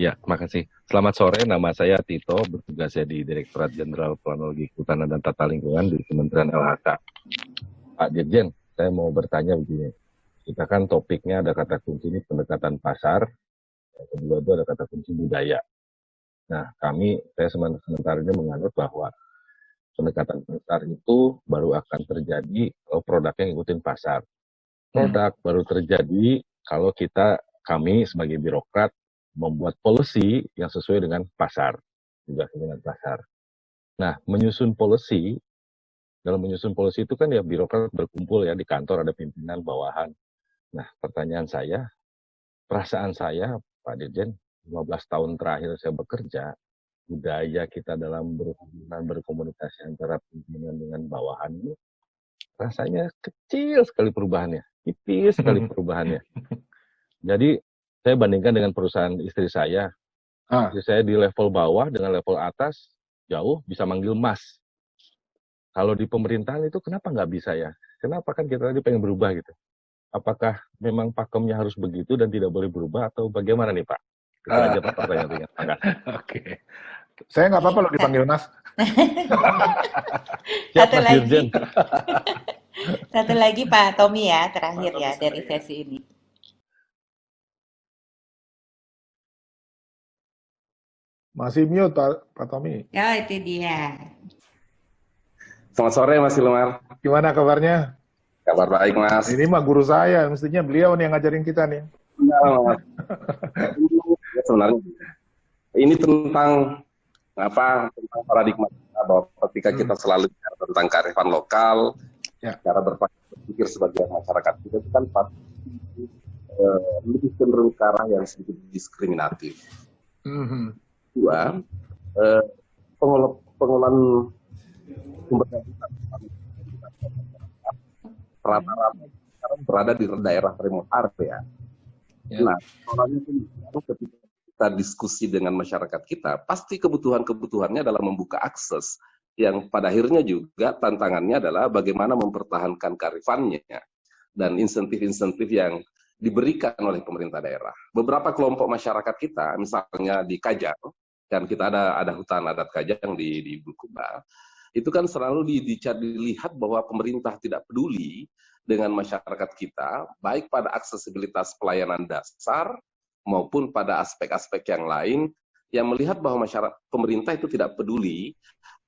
Ya, makasih. Selamat sore, nama saya Tito, bertugas di Direktorat Jenderal Planologi Kehutanan dan Tata Lingkungan di Kementerian LHK. Pak Dirjen, saya mau bertanya begini. Kita kan topiknya ada kata kunci ini pendekatan pasar, Yang kedua itu ada kata kunci budaya. Nah, saya sementara ini menganut bahwa pendekatan pasar itu baru akan terjadi kalau produknya ngikutin pasar. Produk baru terjadi kalau kami sebagai birokrat membuat policy yang sesuai dengan pasar, juga dengan pasar. Nah, dalam menyusun policy itu kan ya birokrat berkumpul ya di kantor, ada pimpinan, bawahan. Nah, pertanyaan saya, perasaan saya, Pak Dirjen, 15 tahun terakhir saya bekerja, budaya kita dalam berhubungan, berkomunikasi antara pimpinan dengan bawahan ini, rasanya kecil sekali perubahannya, tipis sekali perubahannya. Jadi, saya bandingkan dengan perusahaan istri saya. Istri saya di level bawah dengan level atas, jauh bisa manggil mas. Kalau di pemerintahan itu kenapa nggak bisa ya? Kenapa kan kita tadi pengen berubah gitu? Apakah memang pakemnya harus begitu dan tidak boleh berubah atau bagaimana nih Pak? Itu aja Pak pertanyaannya. Oke. Saya nggak apa-apa loh dipanggil mas. Satu lagi. Satu lagi Pak Tommy ya, terakhir ya dari sesi ini. Masih mute Pak Tommy. Oh itu dia. Selamat sore Mas Hilmar. Gimana kabarnya? Kabar baik Mas. Ini mah guru saya, mestinya beliau nih yang ngajarin kita nih. Benar, sebenarnya ini tentang paradigma bahwa ketika kita selalu bicara tentang kearifan lokal, cara berpikir sebagai masyarakat kita itu kan pasti lebih cenderung ke arah yang sedikit diskriminatif. Dua, pengelolaan sumber daya rata-rata berada di daerah remote area. Nah, soalnya ketika kita diskusi dengan masyarakat kita, pasti kebutuhannya adalah membuka akses yang pada akhirnya juga tantangannya adalah bagaimana mempertahankan kearifannya dan insentif-insentif yang diberikan oleh pemerintah daerah. Beberapa kelompok masyarakat kita, misalnya di Kajang, dan kita ada hutan adat Kajang di Bulukumba, itu kan selalu dilihat bahwa pemerintah tidak peduli dengan masyarakat kita, baik pada aksesibilitas pelayanan dasar maupun pada aspek-aspek yang lain, yang melihat bahwa pemerintah itu tidak peduli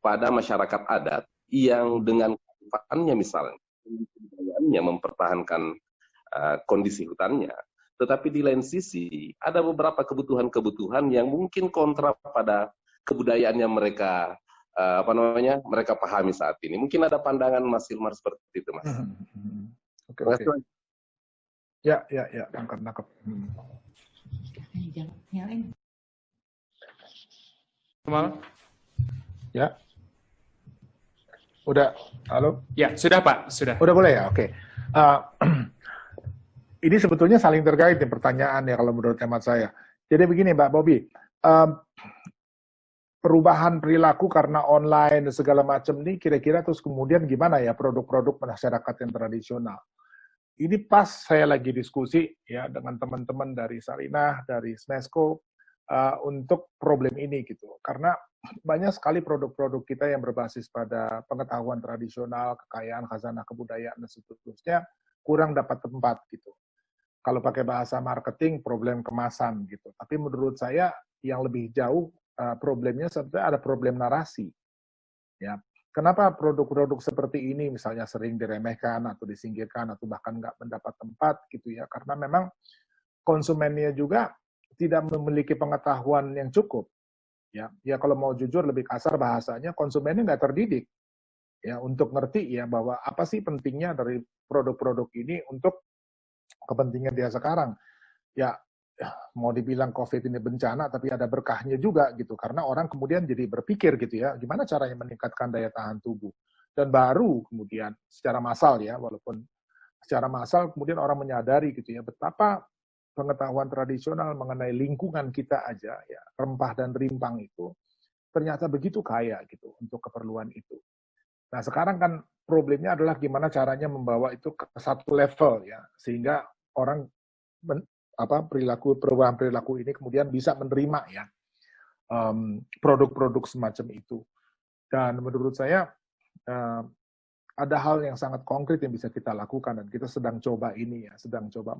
pada masyarakat adat yang dengan kearifan misalnya, kebudayaannya mempertahankan kondisi hutannya. Tetapi di lain sisi, ada beberapa kebutuhan-kebutuhan yang mungkin kontra pada kebudayaan yang mereka mereka pahami saat ini. Mungkin ada pandangan Mas Hilmar seperti itu, Mas. Oke. Ya, nangkep. Kemal? Ya. Udah, halo? Ya, sudah Pak, sudah. Udah boleh ya, oke. Ini sebetulnya saling terkait nih pertanyaan ya kalau menurut hemat saya. Jadi begini Mbak Bobby, perubahan perilaku karena online dan segala macam ini kira-kira terus kemudian gimana ya produk-produk masyarakat yang tradisional. Ini pas saya lagi diskusi ya dengan teman-teman dari Sarinah, dari Smesco untuk problem ini gitu. Karena banyak sekali produk-produk kita yang berbasis pada pengetahuan tradisional, kekayaan khazanah kebudayaan dan seterusnya kurang dapat tempat gitu. Kalau pakai bahasa marketing problem kemasan gitu. Tapi menurut saya yang lebih jauh problemnya sebetulnya ada problem narasi. Ya, kenapa produk-produk seperti ini misalnya sering diremehkan atau disingkirkan atau bahkan nggak mendapat tempat gitu ya? Karena memang konsumennya juga tidak memiliki pengetahuan yang cukup. Ya kalau mau jujur lebih kasar bahasanya konsumennya nggak terdidik ya untuk ngerti ya bahwa apa sih pentingnya dari produk-produk ini untuk kepentingan dia sekarang. Ya mau dibilang COVID ini bencana, tapi ada berkahnya juga gitu, karena orang kemudian jadi berpikir gitu ya, gimana caranya meningkatkan daya tahan tubuh. Dan baru kemudian secara massal ya, walaupun secara massal kemudian orang menyadari gitu ya, betapa pengetahuan tradisional mengenai lingkungan kita aja ya, rempah dan rimpang itu ternyata begitu kaya gitu untuk keperluan itu. Nah sekarang kan problemnya adalah gimana caranya membawa itu ke satu level ya, sehingga orang perubahan perilaku ini kemudian bisa menerima ya produk-produk semacam itu. Dan menurut saya ada hal yang sangat konkret yang bisa kita lakukan dan kita sedang coba ini ya, sedang coba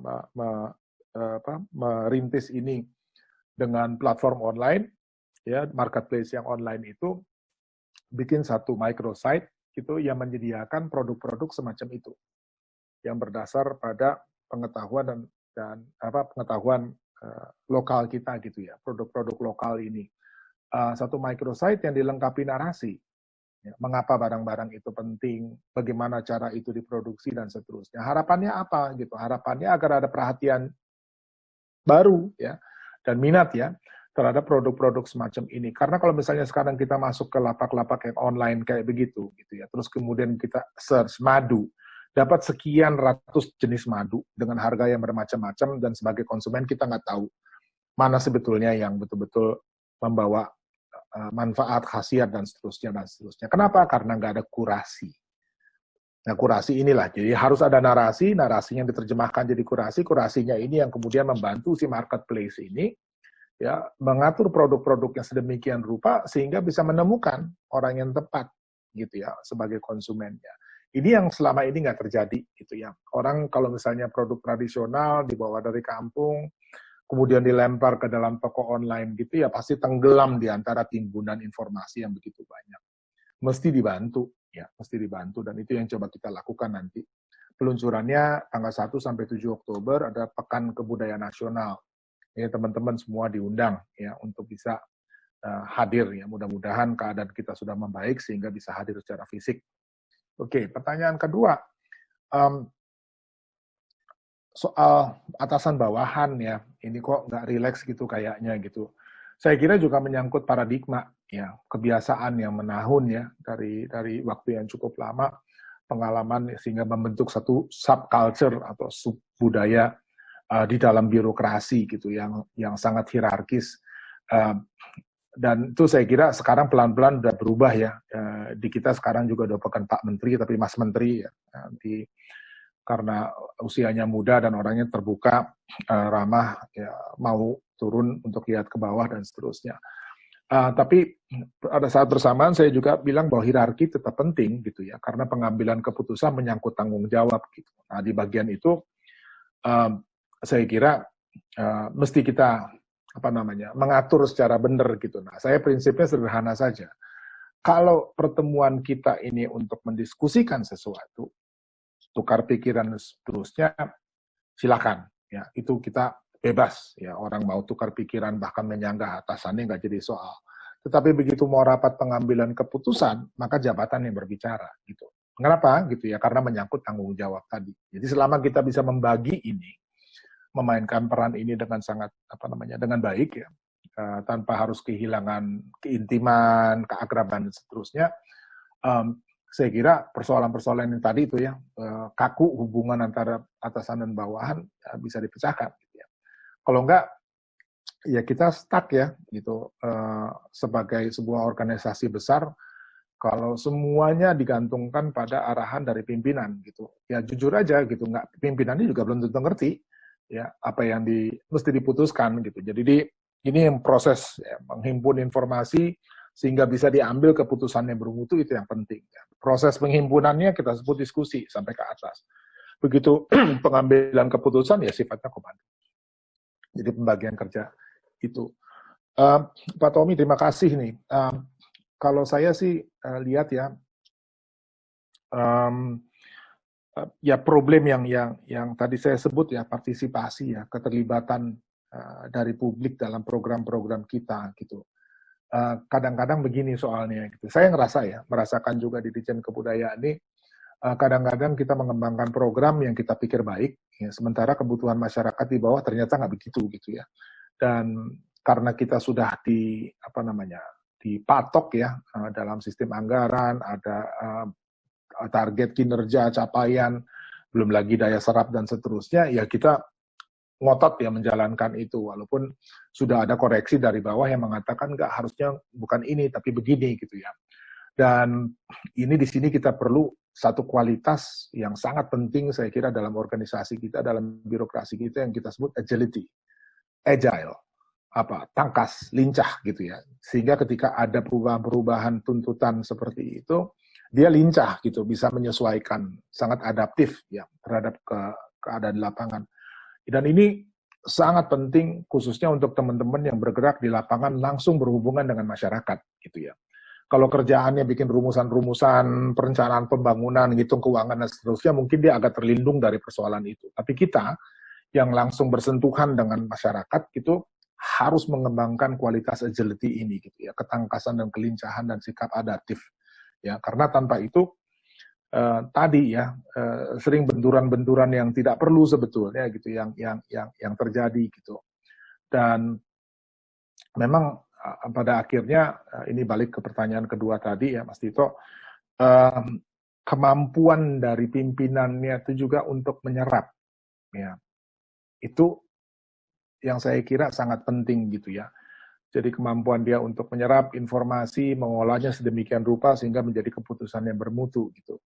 merintis ini. dengan platform online, ya marketplace yang online itu bikin satu microsite gitu yang menyediakan produk-produk semacam itu yang berdasar pada pengetahuan dan pengetahuan lokal kita gitu ya, produk-produk lokal ini. Satu microsite yang dilengkapi narasi. Ya, mengapa barang-barang itu penting, bagaimana cara itu diproduksi, dan seterusnya. Harapannya apa? Gitu. Harapannya agar ada perhatian baru ya dan minat ya terhadap produk-produk semacam ini. Karena kalau misalnya sekarang kita masuk ke lapak-lapak yang online kayak begitu, gitu ya, terus kemudian kita search madu, dapat sekian ratus jenis madu dengan harga yang bermacam-macam, dan sebagai konsumen kita nggak tahu mana sebetulnya yang betul-betul membawa manfaat, khasiat, dan seterusnya, dan seterusnya. Kenapa? Karena nggak ada kurasi. Nah, kurasi inilah, jadi harus ada narasi, narasinya diterjemahkan jadi kurasi, kurasinya ini yang kemudian membantu si marketplace ini ya mengatur produk-produk yang sedemikian rupa sehingga bisa menemukan orang yang tepat gitu ya sebagai konsumennya. Ini yang selama ini nggak terjadi gitu ya. Orang kalau misalnya produk tradisional dibawa dari kampung, kemudian dilempar ke dalam toko online gitu ya pasti tenggelam di antara timbunan informasi yang begitu banyak. Mesti dibantu ya, mesti dibantu, dan itu yang coba kita lakukan nanti. Peluncurannya tanggal 1 sampai 7 Oktober ada Pekan Kebudayaan Nasional. Ya, teman-teman semua diundang ya untuk bisa hadir ya. Mudah-mudahan keadaan kita sudah membaik sehingga bisa hadir secara fisik. Oke, pertanyaan kedua. Soal atasan bawahan ya, ini kok nggak rileks gitu kayaknya gitu. Saya kira juga menyangkut paradigma ya, kebiasaan yang menahun ya dari waktu yang cukup lama, pengalaman sehingga membentuk satu subculture atau subbudaya di dalam birokrasi gitu yang sangat hierarkis. Dan itu saya kira sekarang pelan-pelan udah berubah ya. Di kita sekarang juga udah bukan Pak Menteri tapi Mas Menteri ya. Karena usianya muda dan orangnya terbuka, ramah, ya, mau turun untuk lihat ke bawah dan seterusnya. Tapi pada saat bersamaan saya juga bilang bahwa hierarki tetap penting gitu ya, karena pengambilan keputusan menyangkut tanggung jawab gitu. Nah di bagian itu saya kira mesti kita mengatur secara benar gitu. Nah saya prinsipnya sederhana saja. Kalau pertemuan kita ini untuk mendiskusikan sesuatu, tukar pikiran dan seterusnya, silakan ya, itu kita bebas ya, orang mau tukar pikiran bahkan menyanggah atasannya nggak jadi soal. Tetapi begitu mau rapat pengambilan keputusan, maka jabatan yang berbicara gitu. Kenapa gitu ya? Karena menyangkut tanggung jawab tadi. Jadi selama kita bisa membagi ini, memainkan peran ini dengan sangat dengan baik ya, tanpa harus kehilangan keintiman, keakraban dan seterusnya. Saya kira persoalan-persoalan yang tadi itu ya, kaku hubungan antara atasan dan bawahan bisa dipecahkan. Gitu ya. Kalau enggak, ya kita stuck ya, gitu. Sebagai sebuah organisasi besar, kalau semuanya digantungkan pada arahan dari pimpinan, gitu. Ya jujur aja, gitu. Enggak, pimpinannya juga belum tentu ngerti ya apa yang mesti diputuskan, gitu. Jadi ini yang proses ya, menghimpun informasi sehingga bisa diambil keputusan yang bermutu, itu yang penting. Proses penghimpunannya kita sebut diskusi sampai ke atas. Begitu pengambilan keputusan ya sifatnya komando. Jadi pembagian kerja itu. Pak Tommy, terima kasih nih. Kalau saya sih lihat ya, ya problem yang tadi saya sebut ya, partisipasi ya, keterlibatan dari publik dalam program-program kita gitu. Kadang-kadang begini soalnya gitu. Saya merasakan juga di Ditjen Kebudayaan ini, kadang-kadang kita mengembangkan program yang kita pikir baik, ya, sementara kebutuhan masyarakat di bawah ternyata nggak begitu gitu ya. Dan karena kita sudah dipatok ya dalam sistem anggaran, ada target kinerja, capaian, belum lagi daya serap dan seterusnya, ya kita ngotot ya menjalankan itu, walaupun sudah ada koreksi dari bawah yang mengatakan nggak, harusnya bukan ini tapi begini gitu ya. Dan ini di sini kita perlu satu kualitas yang sangat penting saya kira dalam organisasi kita, dalam birokrasi kita, yang kita sebut agility, agile, tangkas, lincah gitu ya. Sehingga ketika ada perubahan-perubahan tuntutan seperti itu, dia lincah gitu, bisa menyesuaikan, sangat adaptif ya terhadap keadaan lapangan. Dan ini sangat penting khususnya untuk teman-teman yang bergerak di lapangan langsung berhubungan dengan masyarakat gitu ya. Kalau kerjaannya bikin rumusan-rumusan, perencanaan pembangunan, ngitung keuangan dan seterusnya, mungkin dia agak terlindung dari persoalan itu. Tapi kita yang langsung bersentuhan dengan masyarakat itu harus mengembangkan kualitas agility ini gitu ya, ketangkasan dan kelincahan dan sikap adaptif ya. Karena tanpa itu tadi ya sering benturan-benturan yang tidak perlu sebetulnya gitu yang terjadi gitu. Dan memang pada akhirnya ini balik ke pertanyaan kedua tadi ya Mas Tito, kemampuan dari pimpinannya itu juga untuk menyerap ya. Itu yang saya kira sangat penting gitu ya. Jadi kemampuan dia untuk menyerap informasi, mengolahnya sedemikian rupa sehingga menjadi keputusan yang bermutu gitu.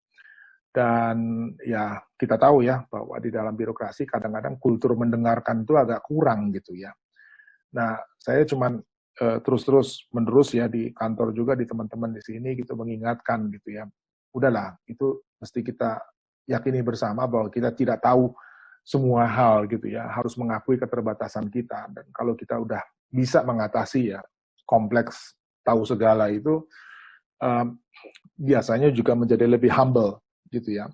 Dan ya kita tahu ya bahwa di dalam birokrasi kadang-kadang kultur mendengarkan itu agak kurang gitu ya. Nah, saya cuman terus-terus menerus ya di kantor juga di teman-teman di sini gitu mengingatkan gitu ya. Udahlah, itu mesti kita yakini bersama bahwa kita tidak tahu semua hal gitu ya, harus mengakui keterbatasan kita. Dan kalau kita udah bisa mengatasi ya kompleks tahu segala itu, biasanya juga menjadi lebih humble gitu ya.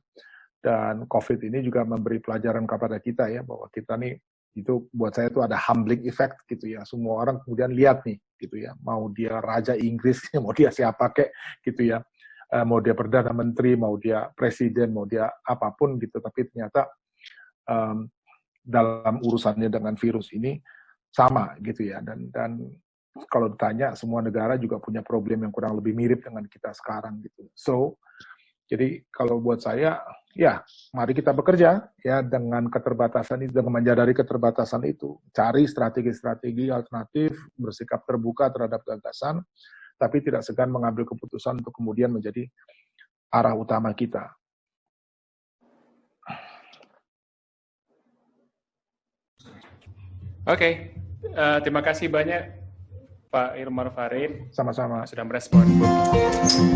Dan COVID ini juga memberi pelajaran kepada kita ya, bahwa kita nih, itu buat saya itu ada humbling effect gitu ya. Semua orang kemudian lihat nih gitu ya, mau dia Raja Inggris, mau dia siapa kek gitu ya, mau dia Perdana Menteri, mau dia Presiden, mau dia apapun gitu, tapi ternyata dalam urusannya dengan virus ini sama gitu ya. Dan kalau ditanya, semua negara juga punya problem yang kurang lebih mirip dengan kita sekarang gitu. So, jadi kalau buat saya, ya mari kita bekerja ya dengan keterbatasan itu, dengan menyadari keterbatasan itu, cari strategi-strategi alternatif, bersikap terbuka terhadap gagasan, tapi tidak segan mengambil keputusan untuk kemudian menjadi arah utama kita. Oke, terima kasih banyak Pak Hilmar Farid. Sama-sama. Sudah merespon.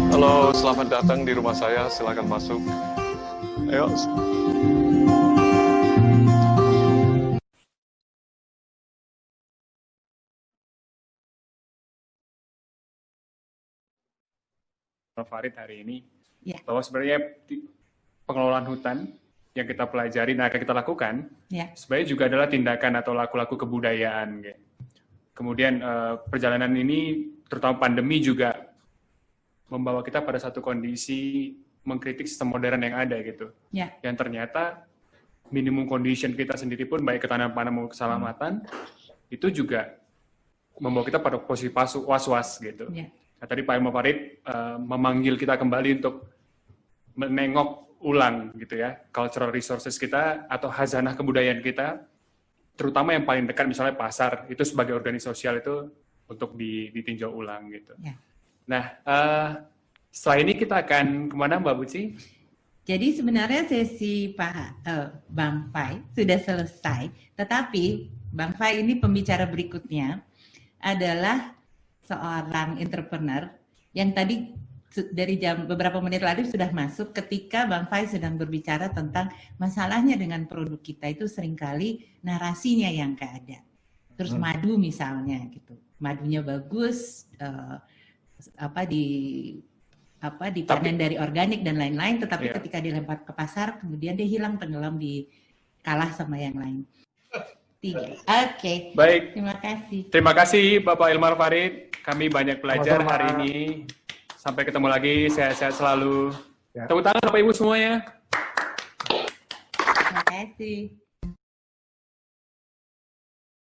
Halo, selamat datang di rumah saya. Silakan masuk. Ayo. Farid hari ini, bahwa sebenarnya pengelolaan hutan yang kita pelajari dan akan kita lakukan, sebenarnya juga adalah tindakan atau laku-laku kebudayaan. Kemudian perjalanan ini, terutama pandemi juga membawa kita pada satu kondisi mengkritik sistem modern yang ada gitu. Yang ternyata minimum condition kita sendiri pun, baik ketahanan pangan maupun keselamatan, itu juga membawa kita pada posisi was-was gitu. Nah, tadi Pak Hilmar Farid memanggil kita kembali untuk menengok ulang gitu ya, cultural resources kita atau khazanah kebudayaan kita, terutama yang paling dekat misalnya pasar, itu sebagai organisasi sosial itu untuk ditinjau ulang gitu. Nah, setelah ini kita akan kemana Mbak Buci? Jadi sebenarnya sesi Bang Fai sudah selesai, tetapi Bang Fai ini pembicara berikutnya adalah seorang entrepreneur yang tadi dari beberapa menit lalu sudah masuk ketika Bang Fai sedang berbicara tentang masalahnya dengan produk kita itu seringkali narasinya yang nggak ada. Terus madu misalnya gitu, madunya bagus, dipanen dari organik dan lain-lain, tetapi ketika dilempar ke pasar kemudian dia hilang, tenggelam, kalah sama yang lain. Oke. Baik. Terima kasih. Terima kasih Bapak Hilmar Farid. Kami banyak belajar hari ini. Sampai ketemu lagi, sehat-sehat selalu. Tepuk tangan Bapak Ibu semuanya. Terima kasih.